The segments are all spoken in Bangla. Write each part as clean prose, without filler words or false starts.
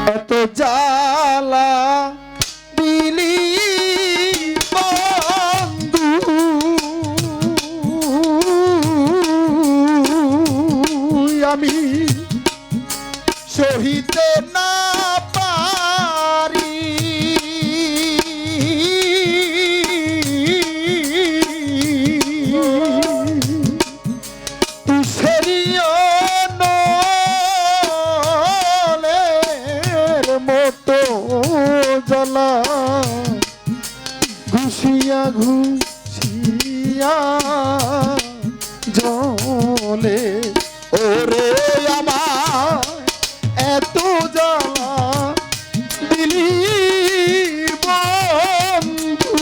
এত জ্বালা দিলি বন্ধু আমি সহিতে না পারি তুষেরিও নলের মতো জ্বালা ঘুষিয়া ঘুষিয়া জলে ওরে আমার এত জ্বালা দিলি বন্ধু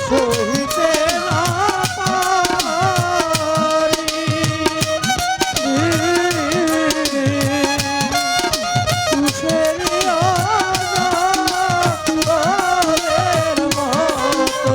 সহিতে না পারি তুষেরিয়া নলের মতো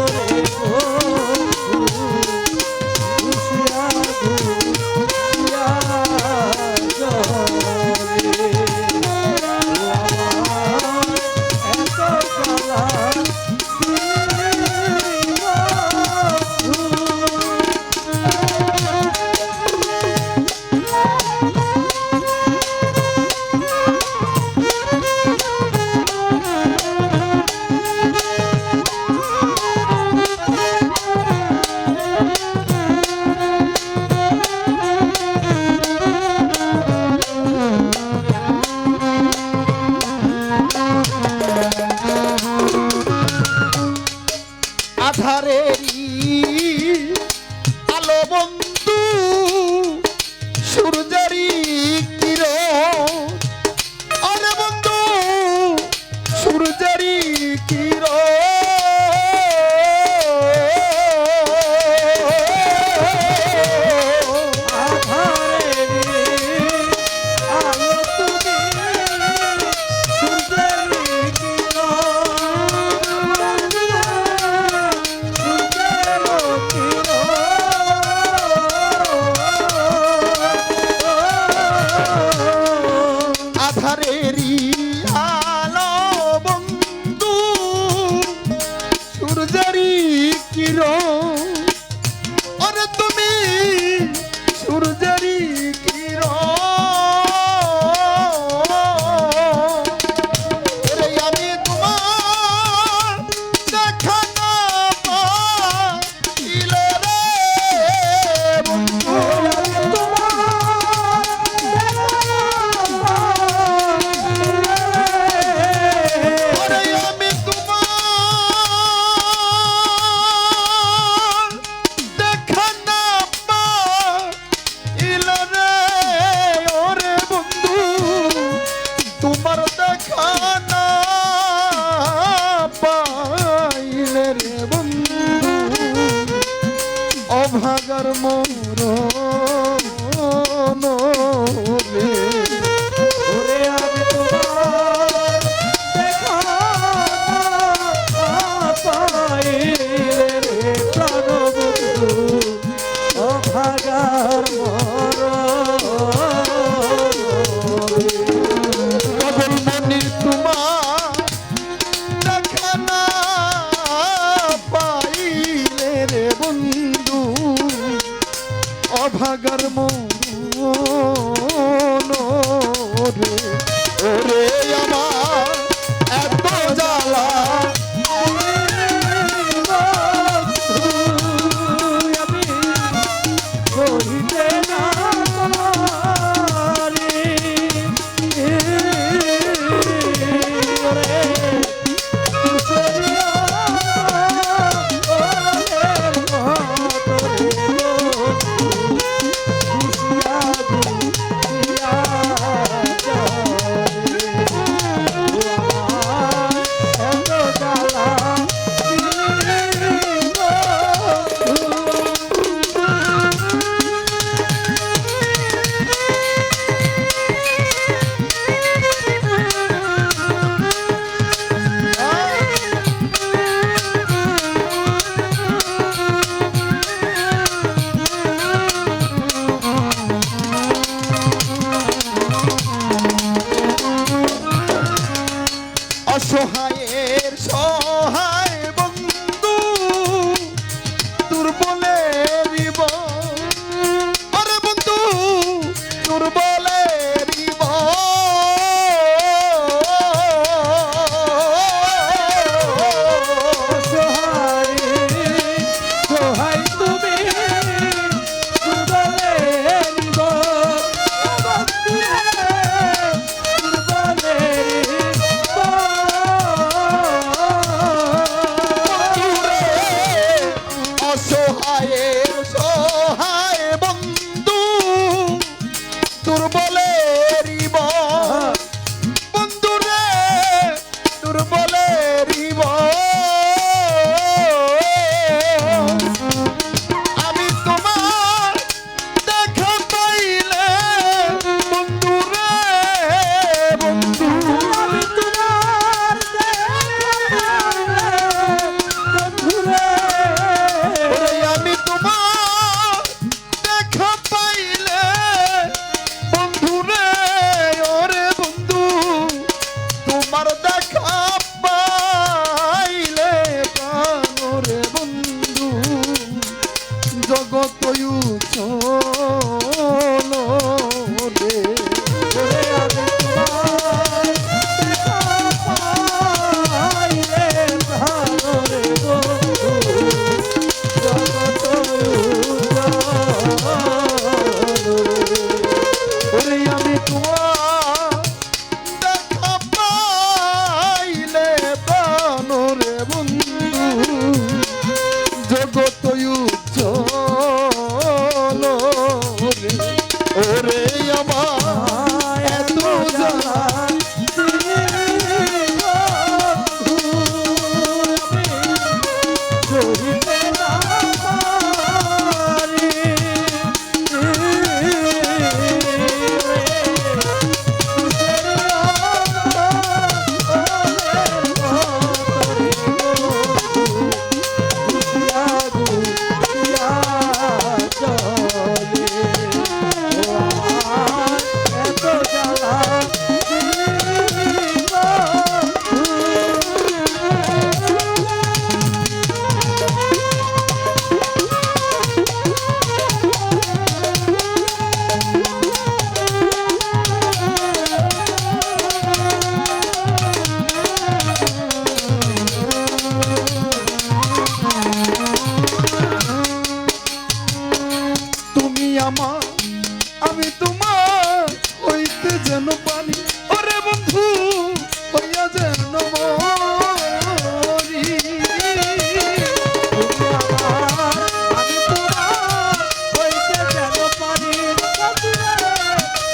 আধারেরই আলো বন্ধু সূর্যেরই কিরণ আরে বন্ধু সূর্যেরই কিরণ আধারেরই আলো বন্ধু সূর্যেরই কিরণ ওরে তুমি সূর্যেরই কিরণ রে আমি তোমার দেখা না পাইলে রে বন্ধু তোমার দেখা না পাইলে রে বন্ধু অভাগার মরণ রে ওরে আমি তোমার দেখা না পাইলে রে প্রাণ বন্ধু অভাগার অভাগার মরণ বন্ধুরে দুর্বলেরই আমি তোমার দেখা পাইলে বন্ধুরে বন্ধু আমি তোমার বন্ধুরে ওরে আমি তোমার দেখা পাইলে বন্ধুরে ওরে বন্ধু তোমার দেখা পাইলে প্রাণরে বন্ধু জগত চলো রে ওরে আমি তোমার দেখা পাইলে ভালো রে বন্ধু জগৎ উজাড় রে। ওরে আমি তোমার দেখা পাইলে প্রাণরে বন্ধু জগত চলো রে ওরে আমার এত জ্বালা তুমি আমার আমি তোমার হইতে যেন পারি ওরে বন্ধু হইয়া যেন মরি তুমি আমার আমি তোমার হইতে যেন পারি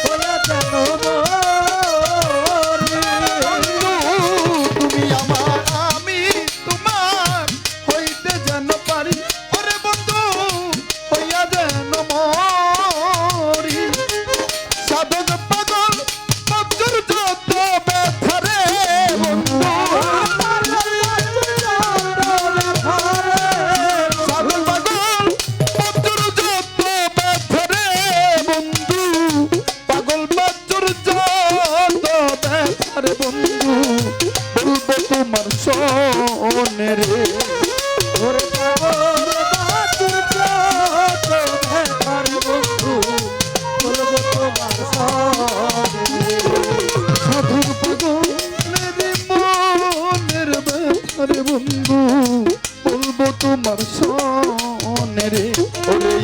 হইয়া যেন মরি। তুমি আমার আমি তোমার হইতে যেন পারি ওরে বন্ধু হইয়া যেন মরি সাধন পাগল মজুর যত ব্যথারে বন্ধু সাধন পাগল মজুর যত ব্যথারে বন্ধু পাগল মজুর যত ব্যথারে বন্ধু বলবো তোমার সোনে রে ওরে পাগল বাতুর যত ব্যথার বন্ধু বলবো তোমার সনে। সাধুর পাগলের মনের ব্যথারে বন্ধু বলবো তোমার সোনে রে ওরে